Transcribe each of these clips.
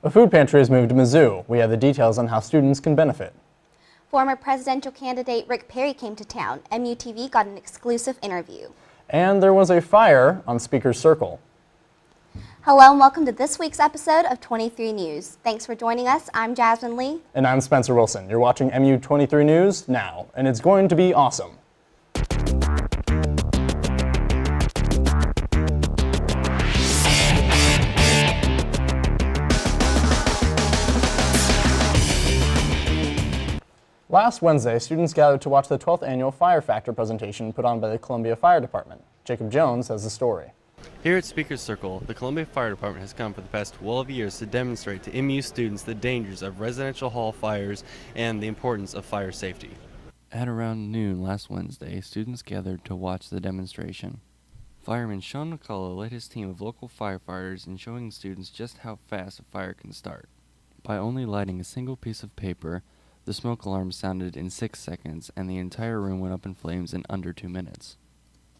A food pantry has moved to Mizzou. We have the details on how students can benefit. Former presidential candidate Rick Perry came to town. MUTV got an exclusive interview. And there was a fire on Speaker's Circle. Hello and welcome to this week's episode of 23 News. Thanks for joining us. I'm Jasmine Lee. And I'm Spencer Wilson. You're watching MU23 News now, and it's going to be awesome. Last Wednesday, students gathered to watch the 12th annual Fire Factor presentation put on by the Columbia Fire Department. Jacob Jones has the story. Here at Speaker's Circle, the Columbia Fire Department has come for the past 12 years to demonstrate to MU students the dangers of residential hall fires and the importance of fire safety. At around noon last Wednesday, students gathered to watch the demonstration. Fireman Sean McCullough led his team of local firefighters in showing students just how fast a fire can start. By only lighting a single piece of paper, the smoke alarm sounded in 6 seconds and the entire room went up in flames in under 2 minutes.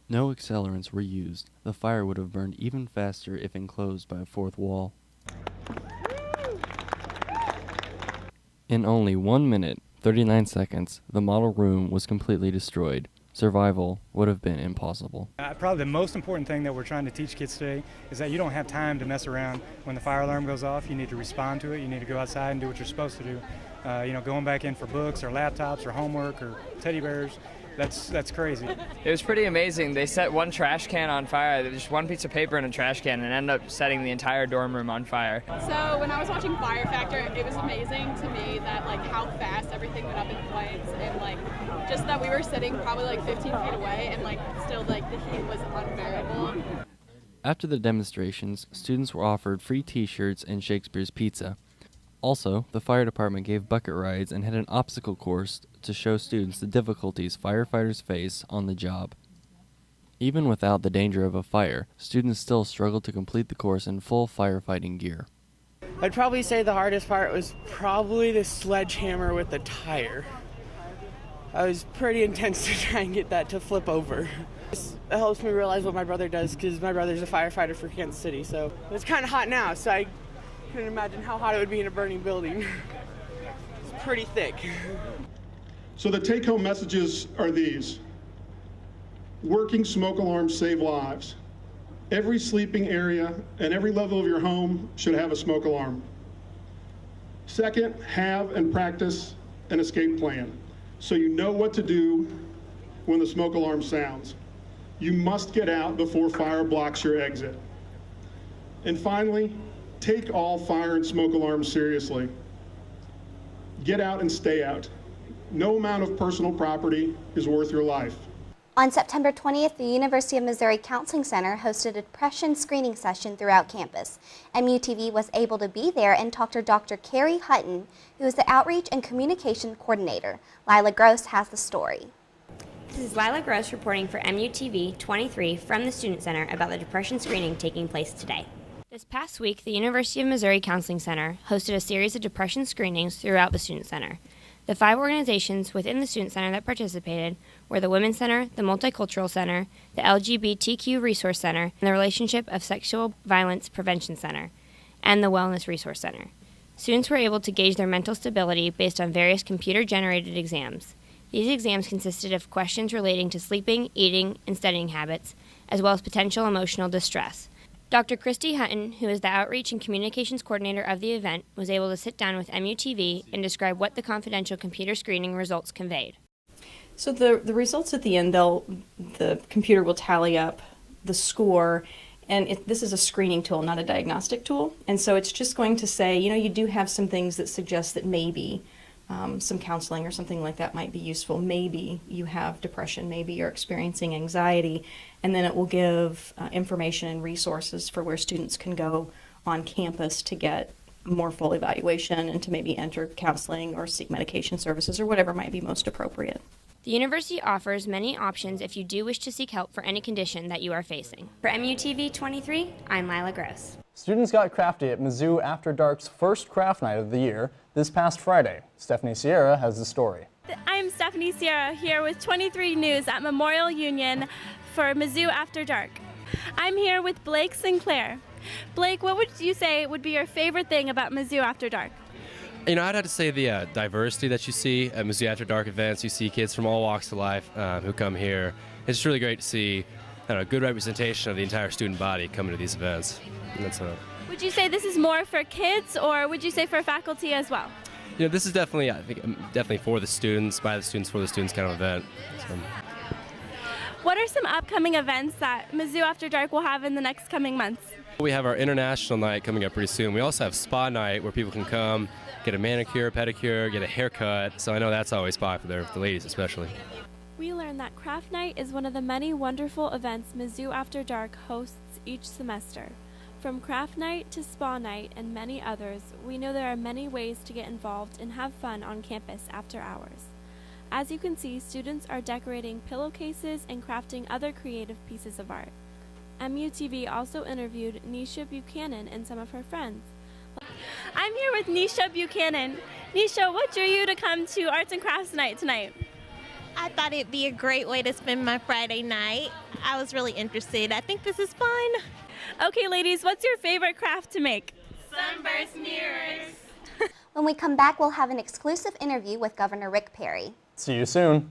No accelerants were used. The fire would have burned even faster if enclosed by a fourth wall. In only 1 minute, 39 seconds, the model room was completely destroyed. Survival would have been impossible. Probably the most important thing that we're trying to teach kids today is that you don't have time to mess around. When the fire alarm goes off, you need to respond to it. You need to go outside and do what you're supposed to do. Going back in for books or laptops or homework or teddy bears, that's crazy. It was pretty amazing. They set one trash can on fire, just one piece of paper in a trash can, and ended up setting the entire dorm room on fire. So when I was watching Fire Factor, it was amazing to me that how fast everything went up in flames, and just that we were sitting probably 15 feet away, and still the heat was unbearable. After the demonstrations, students were offered free t-shirts and Shakespeare's Pizza. Also, the fire department gave bucket rides and had an obstacle course to show students the difficulties firefighters face on the job. Even without the danger of a fire, students still struggled to complete the course in full firefighting gear. I'd probably say the hardest part was probably the sledgehammer with the tire. I was pretty intense to try and get that to flip over. It helps me realize what my brother does because my brother's a firefighter for Kansas City, so it's kind of hot now, so I couldn't imagine how hot it would be in a burning building. It's pretty thick. So the take-home messages are these. Working smoke alarms save lives. Every sleeping area and every level of your home should have a smoke alarm. Second, have and practice an escape plan so you know what to do when the smoke alarm sounds. You must get out before fire blocks your exit. And finally, take all fire and smoke alarms seriously. Get out and stay out. No amount of personal property is worth your life. On September 20th, the University of Missouri Counseling Center hosted a depression screening session throughout campus. MUTV was able to be there and talk to Dr. Carrie Hutton, who is the Outreach and Communication Coordinator. Lila Gross has the story. This is Lila Gross reporting for MUTV 23 from the Student Center about the depression screening taking place today. This past week, the University of Missouri Counseling Center hosted a series of depression screenings throughout the Student Center. The 5 organizations within the Student Center that participated were the Women's Center, the Multicultural Center, the LGBTQ Resource Center, and the Relationship of Sexual Violence Prevention Center, and the Wellness Resource Center. Students were able to gauge their mental stability based on various computer-generated exams. These exams consisted of questions relating to sleeping, eating, and studying habits, as well as potential emotional distress. Dr. Christy Hutton, who is the Outreach and Communications Coordinator of the event, was able to sit down with MUTV and describe what the confidential computer screening results conveyed. So the results at the end, the computer will tally up the score, and this is a screening tool, not a diagnostic tool. And so it's just going to say, you do have some things that suggest that maybe some counseling or something like that might be useful. Maybe you have depression, maybe you're experiencing anxiety, and then it will give information and resources for where students can go on campus to get more full evaluation and to maybe enter counseling or seek medication services or whatever might be most appropriate. The university offers many options if you do wish to seek help for any condition that you are facing. For MUTV 23, I'm Lila Gross. Students got crafty at Mizzou After Dark's first craft night of the year this past Friday. Stephanie Sierra has the story. I'm Stephanie Sierra here with 23 News at Memorial Union for Mizzou After Dark. I'm here with Blake Sinclair. Blake, what would you say would be your favorite thing about Mizzou After Dark? You know, I'd have to say the diversity that you see at Mizzou After Dark events. You see kids from all walks of life who come here. It's just really great to see a good representation of the entire student body coming to these events. And that's Would you say this is more for kids, or would you say for faculty as well? you know, this is definitely, I think, definitely for the students, by the students, for the students kind of event. So. What are some upcoming events that Mizzou After Dark will have in the next coming months? We have our international night coming up pretty soon. We also have spa night where people can come, get a manicure, pedicure, get a haircut. So I know that's always popular, the ladies especially. We learned that Craft Night is one of the many wonderful events Mizzou After Dark hosts each semester. From Craft Night to Spa Night and many others, we know there are many ways to get involved and have fun on campus after hours. As you can see, students are decorating pillowcases and crafting other creative pieces of art. MUTV also interviewed Nisha Buchanan and some of her friends. I'm here with Nisha Buchanan. Nisha, what drew you to come to Arts and Crafts Night tonight? I thought it'd be a great way to spend my Friday night. I was really interested. I think this is fun. Okay, ladies, what's your favorite craft to make? Sunburst mirrors. When we come back, we'll have an exclusive interview with Governor Rick Perry. See you soon.